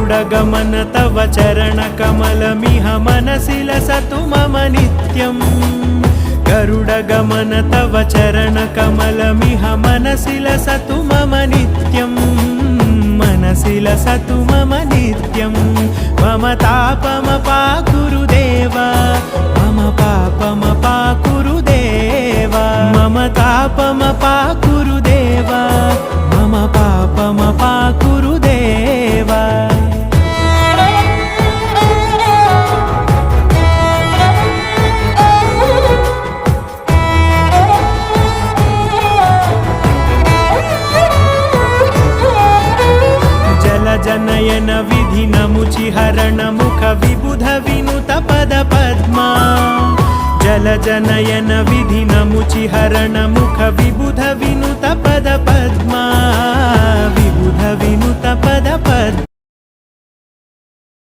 गरुडगमन तव चरणकमलमिह मनसि लसतु मम नित्यम् गरुडगमन तव चरणकमलमिह मनसि लसतु मम नित्यम् मनसि लसतु मम नित्यम् मम तापमपाकुरु देव मम पापमपाकुरु देव मम तापमपाकुरु देव मम पापमपाकुरु देव जनयन विधिनमुचिहरण मुख विबुध विनुत पद पद्मा जल जनयन विधिनमुचिहरण मुख विबुध विनुत पद पद्मा विबुध विनुत पद पद्मा